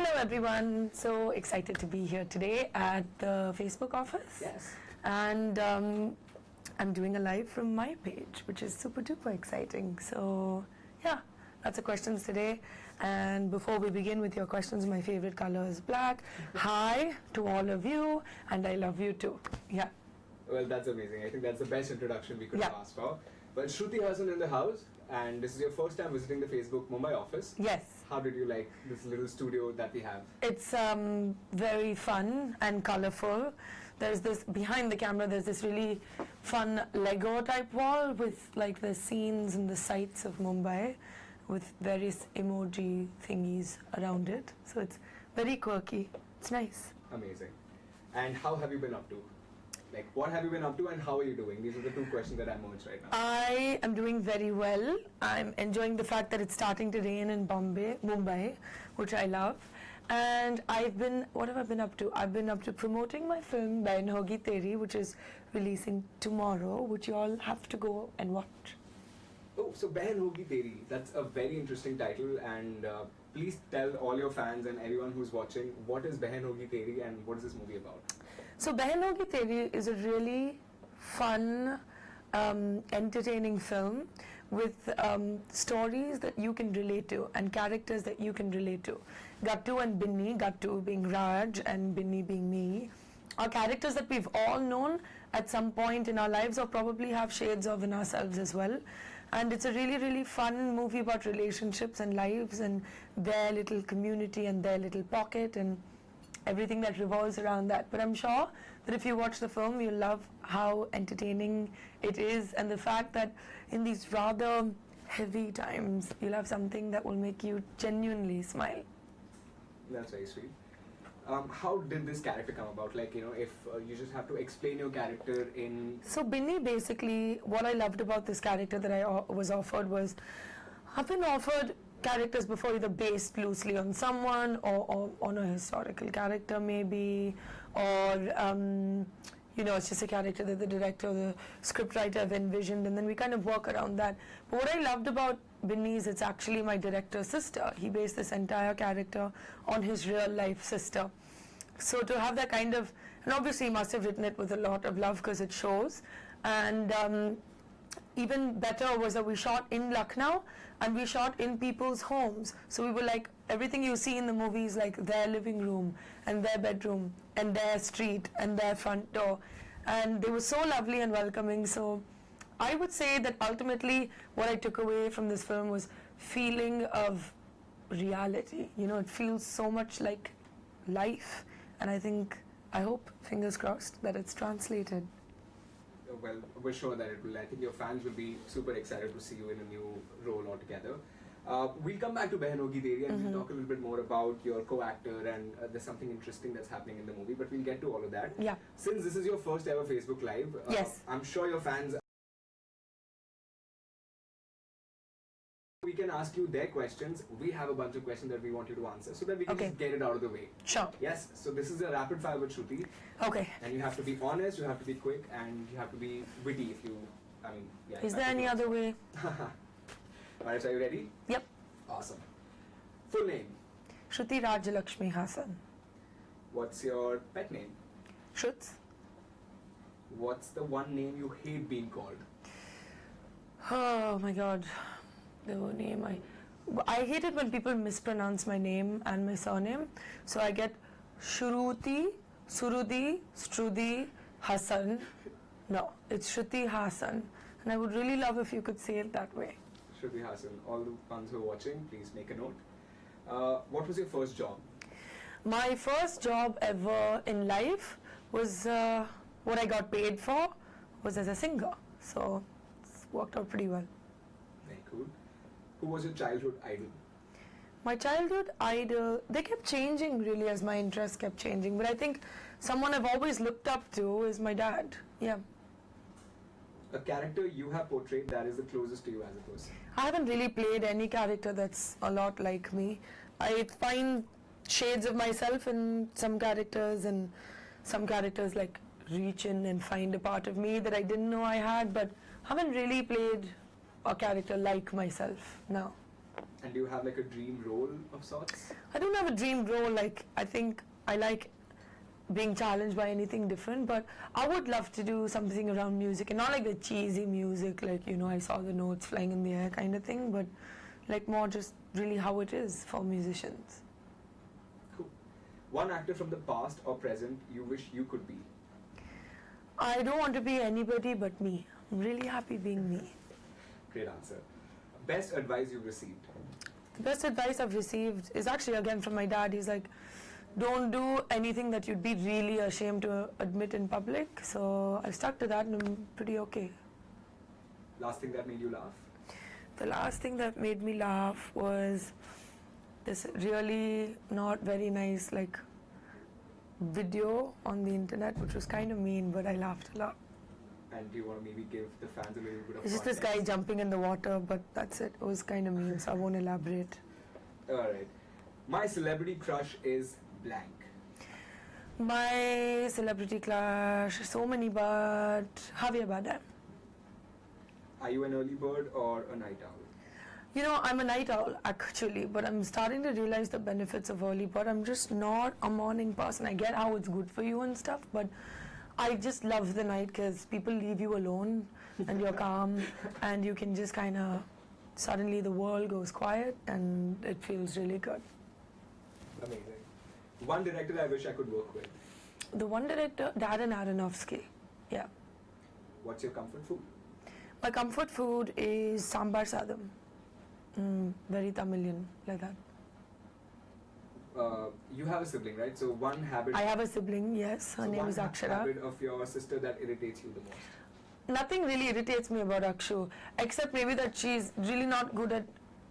Hello everyone, so excited to be here today at the Facebook office. Yes. And I'm doing a live from my page, which is super duper exciting. So yeah, lots of questions today. And before we begin with your questions, my favorite color is black. Hi to all of you, and I love you too. Yeah. Well, that's amazing. I think that's the best introduction we could Yeah. have asked for. Well, Shruti Hassan in the house, and this is your first time visiting the Facebook Mumbai office. Yes. How did you like this little studio that we have? It's very fun and colorful. There's this, behind the camera, there's this really fun Lego type wall with like the scenes and the sights of Mumbai with various emoji thingies around it. So it's very quirky. It's nice. Amazing. And how have you been up to? Like, what have you been up to and how are you doing? These are the two questions that I merged right now. I am doing very well. I'm enjoying the fact that it's starting to rain in Mumbai, which I love. And what have I been up to? I've been up to promoting my film Behan Hogi Teri, which is releasing tomorrow, which you all have to go and watch. Oh, so Behan Hogi Teri, that's a very interesting title, and please tell all your fans and everyone who's watching, what is Behan Hogi Teri and what is this movie about? So Behan Hogi Teri is a really fun, entertaining film with stories that you can relate to and characters that you can relate to. Gattu and Binni, Gattu being Raj and Binni being me, are characters that we've all known at some point in our lives or probably have shades of in ourselves as well. And it's a really, really fun movie about relationships and lives and their little community and their little pocket and everything that revolves around that. But I'm sure that if you watch the film, you'll love how entertaining it is and the fact that in these rather heavy times, you'll have something that will make you genuinely smile. That's very sweet. How did this character come about? Like, if you just have to explain your character in... So Binni, basically, what I loved about this character that I was offered was, I've been offered characters before either based loosely on someone or on a historical character maybe, or it's just a character that the director or the scriptwriter have envisioned, and then we kind of work around that. But what I loved about Binni is it's actually my director's sister. He based this entire character on his real life sister. So to have that kind of, and obviously he must have written it with a lot of love because it shows, and even better was that we shot in Lucknow and we shot in people's homes. So we were like, everything you see in the movie is like their living room and their bedroom and their street and their front door. And they were so lovely and welcoming. So I would say that ultimately what I took away from this film was feeling of reality. It feels so much like life. And I hope, fingers crossed, that it's translated. Well, we're sure that it will. I think your fans will be super excited to see you in a new role altogether. We'll come back to Behan Hogi Teri and we'll talk a little bit more about your co-actor and there's something interesting that's happening in the movie, but we'll get to all of that. Yeah. Since this is your first ever Facebook Live, Yes. I'm sure your fans... We can ask you their questions. We have a bunch of questions that we want you to answer so that we can just get it out of the way. Sure. Yes, so this is a rapid fire with Shruti. Okay. And you have to be honest, you have to be quick, and you have to be witty if you... Is there any other way? Alright, so are you ready? Yep. Awesome. Full name? Shruti Rajalakshmi Hassan. What's your pet name? Shruts. What's the one name you hate being called? Oh my god. The name I hate it when people mispronounce my name and my surname. So I get Shruti, Surudi, Strudi, Hassan. No, it's Shruti Hassan. And I would really love if you could say it that way. Shruti Hassan. All the ones who are watching, please make a note. What was your first job? My first job ever in life was what I got paid for was as a singer. So it's worked out pretty well. Very cool. Who was your childhood idol? My childhood idol, they kept changing really as my interests kept changing. But I think someone I've always looked up to is my dad. Yeah. A character you have portrayed that is the closest to you as a person? I haven't really played any character that's a lot like me. I find shades of myself in some characters and some characters like reach in and find a part of me that I didn't know I had, but haven't really played a character like myself now. And do you have like a dream role of sorts? I don't have a dream role. Like, I think I like being challenged by anything different, but I would love to do something around music, and not like the cheesy music, like, you know, I saw the notes flying in the air kind of thing, but like more just really how it is for musicians. Cool. One actor from the past or present you wish you could be? I don't want to be anybody but me. I'm really happy being me. Great answer. Best advice you've received? The best advice I've received is actually again from my dad. He's like, don't do anything that you'd be really ashamed to admit in public. So I've stuck to that and I'm pretty okay. Last thing that made you laugh? The last thing that made me laugh was this really not very nice like video on the internet, which was kind of mean, but I laughed a lot. And do you want to maybe give the fans a little bit of It's just this guy context? jumping in the water, but that's it. It was kind of mean, so I won't elaborate. Alright. My celebrity crush is blank. My celebrity crush, so many, but Javier Bardem. Are you an early bird or a night owl? You know, I'm a night owl actually, but I'm starting to realize the benefits of early bird. I'm just not a morning person. I get how it's good for you and stuff, but I just love the night because people leave you alone and you're calm and you can just kind of suddenly the world goes quiet and it feels really good. Amazing. One director I wish I could work with. The one director, Darren Aronofsky. Yeah. What's your comfort food? My comfort food is sambar sadam. Very Tamilian, like that. You have a sibling, right? So one habit. I have a sibling, yes. Her so name one is Akshara. habit of your sister that irritates you the most? Nothing really irritates me about Akshu, except maybe that she's really not good at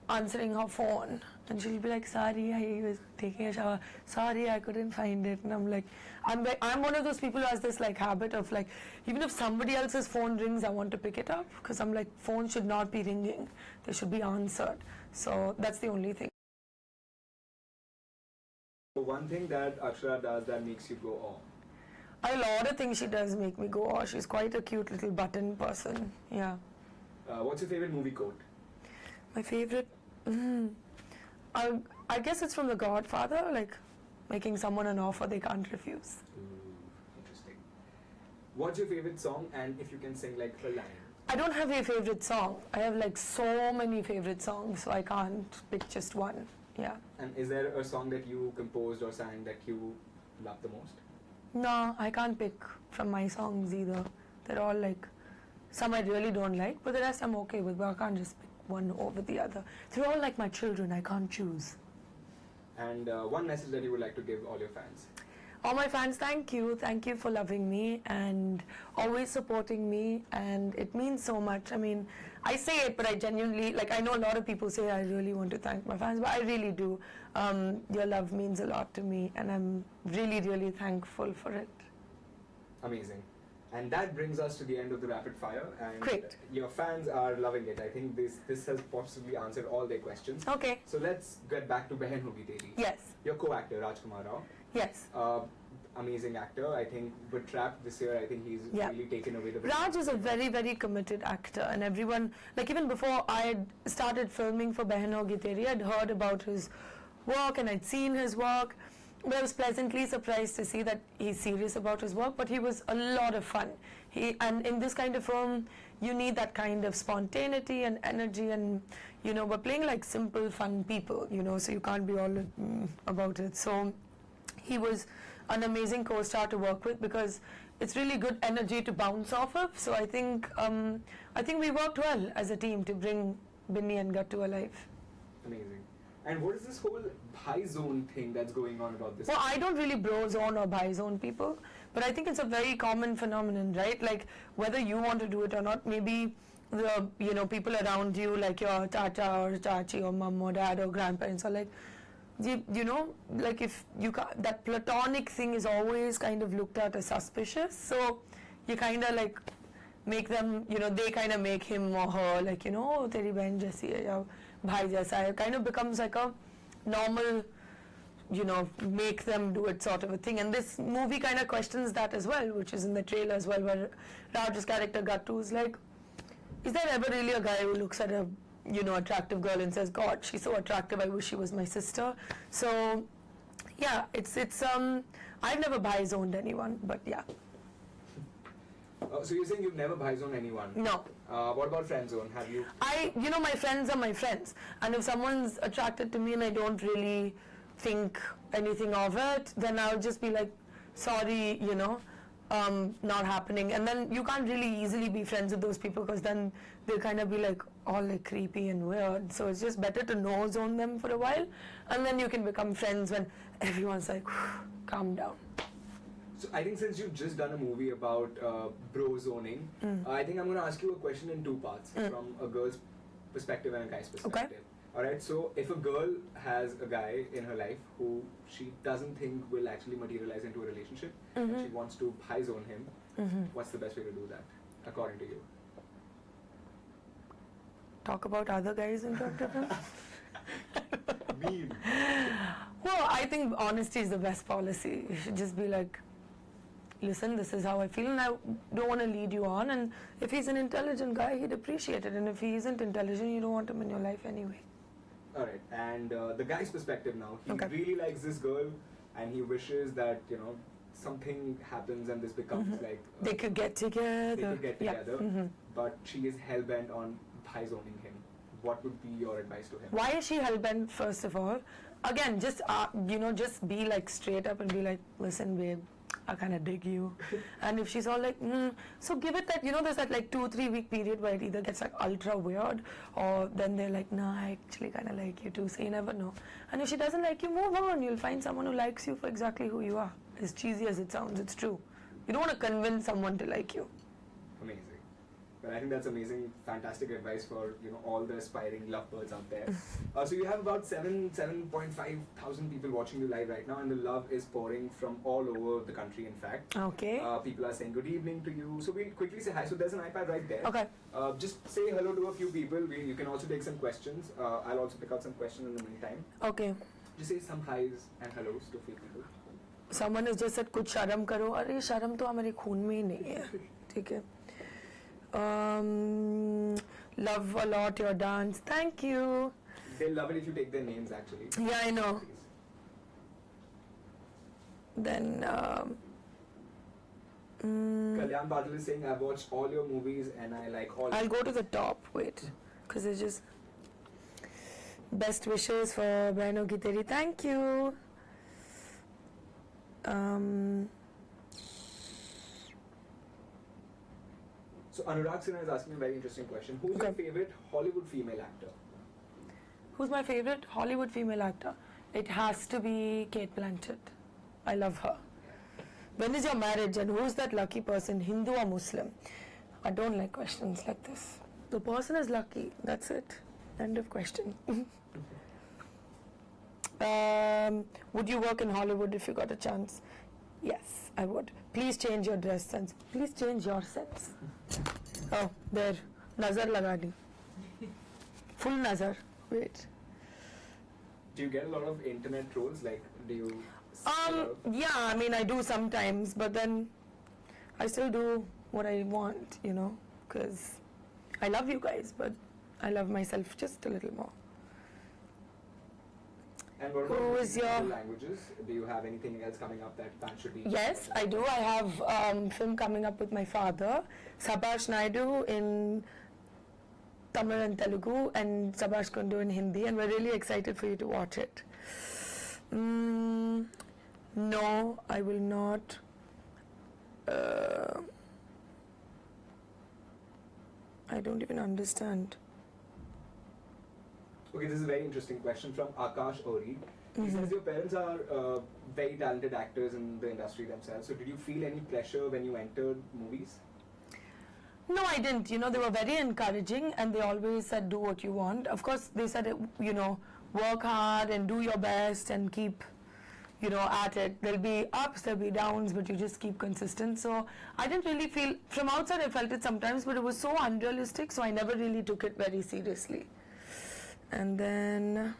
answering her phone. And she'll be like, sorry, I was taking a shower. Sorry, I couldn't find it. And I'm like, I'm one of those people who has this like habit of like, even if somebody else's phone rings, I want to pick it up. Because I'm like, phones should not be ringing. They should be answered. So that's the only thing. So one thing that Akshara does that makes you go, oh. A lot of things she does make me go, oh, she's quite a cute little button person. Yeah. What's your favorite movie quote? My favorite, I guess it's from The Godfather, like making someone an offer they can't refuse. Interesting. What's your favorite song, and if you can sing like a line? I don't have a favorite song. I have like so many favorite songs, so I can't pick just one. Yeah. And is there a song that you composed or sang that you love the most? No, I can't pick from my songs either. They're all like, some I really don't like, but the rest I'm okay with, but I can't just pick one over the other. They're all like my children, I can't choose. And one message that you would like to give all your fans? All my fans, thank you. Thank you for loving me and always supporting me, and it means so much. I mean, I say it, but I genuinely, like, I know a lot of people say I really want to thank my fans, but I really do. Your love means a lot to me, and I'm really, really thankful for it. Amazing. And that brings us to the end of the rapid fire, and Great. your fans are loving it. I think this has possibly answered all their questions. Okay. So let's get back to Behan Hogi Teri. Yes. Your co-actor, Rajkumar Rao. Yes. Amazing actor. I think with Trapped this year, I think he's Yeah. really taken away the... Raj is a very, very committed actor, and everyone, like even before I had started filming for Behan Hogi Teri, I'd heard about his work and I'd seen his work. But I was pleasantly surprised to see that he's serious about his work, but he was a lot of fun. And in this kind of film, you need that kind of spontaneity and energy, and you know, we're playing like simple, fun people, you know, so you can't be all about it. So he was an amazing co-star to work with because it's really good energy to bounce off of. So I think we worked well as a team to bring Binny and Gattu alive. Amazing. And what is this whole high zone thing that's going on about this? Well, I don't really bro zone or bi zone people, but I think it's a very common phenomenon, right? Like whether you want to do it or not, maybe the people around you, like your tata or chachi or mom or dad or grandparents, are like, like if that platonic thing is always kind of looked at as suspicious. So you kind of like make them, they kind of make him or her like, oh, teri behan jaisi hai ya bhai jaisa hai. It kind of becomes like a normal, make them do it sort of a thing. And this movie kind of questions that as well, which is in the trailer as well, where Raj's character Gattu is like, is there ever really a guy who looks at a attractive girl and says, God, she's so attractive, I wish she was my sister. So, yeah, it's I've never bi-zoned anyone, but yeah. So you're saying you've never bi-zoned anyone? No. What about friend zone? Have you? My friends are my friends. And if someone's attracted to me and I don't really think anything of it, then I'll just be like, sorry, not happening. And then you can't really easily be friends with those people because then they'll kind of be like all like creepy and weird. So it's just better to no zone them for a while, and then you can become friends when everyone's like, calm down. So I think since you've just done a movie about bro zoning, I think I'm going to ask you a question in two parts, from a girl's perspective and a guy's perspective. Okay. Alright, so if a girl has a guy in her life who she doesn't think will actually materialize into a relationship, and she wants to high zone him, what's the best way to do that, according to you? Talk about other guys in front of him? Mean. Well, I think honesty is the best policy. You should just be like, listen, this is how I feel and I don't want to lead you on, and if he's an intelligent guy, he'd appreciate it, and if he isn't intelligent, you don't want him in your life anyway. Alright, and the guy's perspective now, he Okay. really likes this girl and he wishes that, something happens and this becomes like... They could get together. they could get Yeah. together, but she is hell-bent on high zoning him. What would be your advice to him? Why is she hell-bent, first of all? Again, just, just be like straight up and be like, listen, babe, I kind of dig you. And if she's all like, so give it that, there's that like 2-3 week period where it either gets like ultra weird, or then they're like, no, I actually kind of like you too, so you never know. And if she doesn't like you, move on. You'll find someone who likes you for exactly who you are. As cheesy as it sounds, it's true. You don't want to convince someone to like you. Amazing. Well, I think that's amazing, fantastic advice for all the aspiring lovebirds out there. So you have about 7.5 thousand people watching you live right now, and the love is pouring from all over the country. In fact, Okay. people are saying good evening to you. So we'll quickly say hi. So there's an iPad right there. Okay. Just say hello to a few people. You can also take some questions. I'll also pick out some questions in the meantime. Okay. Just say some highs and hellos to a few people. Someone has just said, कुछ शर्म करो. अरे शर्म तो हमारे खून में ही नहीं है. ठीक है. Love a lot your dance. Thank you. They'll love it if you take their names actually. Yeah, I know. Please. Then, Kalyan Badal is saying, I've watched all your movies and I like all. I'll go to the top. Wait, because it's just best wishes for Behno Ki Teri. Thank you. So Anurag Sinha is asking a very interesting question. Who's your Okay. favorite Hollywood female actor? Who's my favorite Hollywood female actor? It has to be Kate Blanchett. I love her. When is your marriage and who's that lucky person, Hindu or Muslim? I don't like questions like this. The person is lucky. That's it. End of question. Would you work in Hollywood if you got a chance? Yes, I would. Please change your dress sense. Please change your sense. Oh, there. Nazar lagani. Full nazar. Wait. Do you get a lot of internet trolls? Like, do you? see a lot of- Yeah, I mean, I do sometimes, but then I still do what I want, because I love you guys, but I love myself just a little more. And what Who about is regional your- languages? Do you have anything else coming up that fans should be? Yes, I do. I have film coming up with my father, Sabash Naidu, in Tamil and Telugu, and Sabash Kundu in Hindi, and we're really excited for you to watch it. No, I will not. I don't even understand. Okay, this is a very interesting question from Akash Ori. He says your parents are very talented actors in the industry themselves. So did you feel any pressure when you entered movies? No, I didn't. They were very encouraging, and they always said, do what you want. Of course, they said, work hard and do your best and keep, at it. There'll be ups, there'll be downs, but you just keep consistent. So I didn't really feel, from outside I felt it sometimes, but it was so unrealistic, so I never really took it very seriously. And then,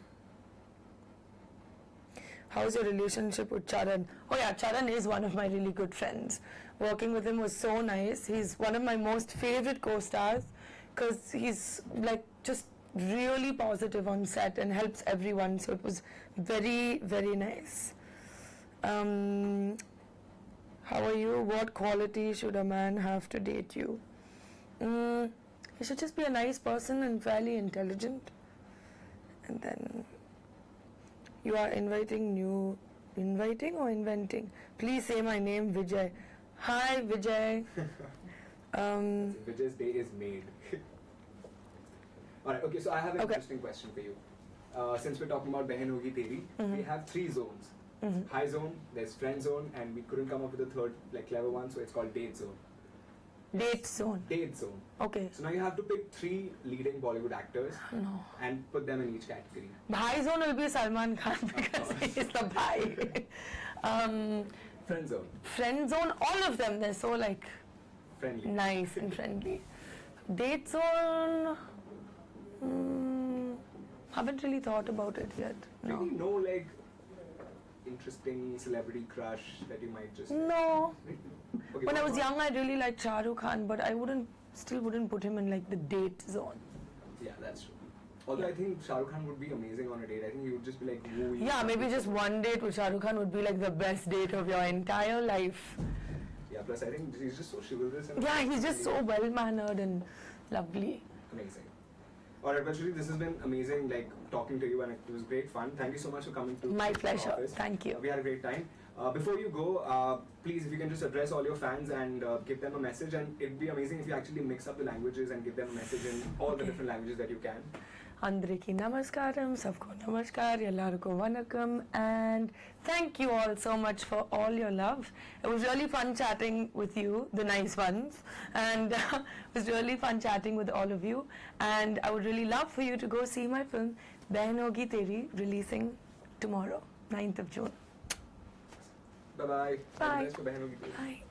how's your relationship with Charan? Oh yeah, Charan is one of my really good friends. Working with him was so nice. He's one of my most favorite co-stars because he's like just really positive on set and helps everyone. So it was very, very nice. How are you? What quality should a man have to date you? He should just be a nice person and fairly intelligent. And then you are inviting or inventing? Please say my name, Vijay. Hi, Vijay. Vijay's day is made. Alright, okay, so I have an interesting question for you. Since we're talking about Behan Hogi Teri, we have 3 zones. High zone, there's friend zone, and we couldn't come up with a third, like, clever one, so it's called date zone. Date zone. Date zone. Okay. So now you have to pick 3 leading Bollywood actors and put them in each category. Bhai zone will be Salman Khan because he is the bhai. Friend zone. Friend zone, all of them, they're so like Friendly. nice and friendly. Date zone, haven't really thought about it yet. No. Really no, like, interesting celebrity crush that you might just... No. Okay, When I what was about- young, I really liked Shah Rukh Khan, but I still wouldn't put him in like the date zone. Yeah, that's true. Although I think Shah Rukh Khan would be amazing on a date. I think he would just be like wooing. Yeah, maybe just one date with Shah Rukh Khan would be like the best date of your entire life. Yeah, plus I think he's just so chivalrous. And Yeah, he's just so well-mannered and lovely. amazing. Alright, but Shruti, this has been amazing, like, talking to you, and it was great fun. Thank you so much for coming to My the pleasure. office. Thank you. We had a great time. Before you go, please, if you can just address all your fans and give them a message, and it'd be amazing if you actually mix up the languages and give them a message in all the different languages that you can. Andriki namaskaram, sabko namaskar, ellarku vanakkam, and thank you all so much for all your love. It was really fun chatting with you, the nice ones, and it was really fun chatting with all of you. And I would really love for you to go see my film Behan Hogi Teri, releasing tomorrow, 9th of June. Bye-bye. Bye. All the best for Behan Hogi Teri. Bye.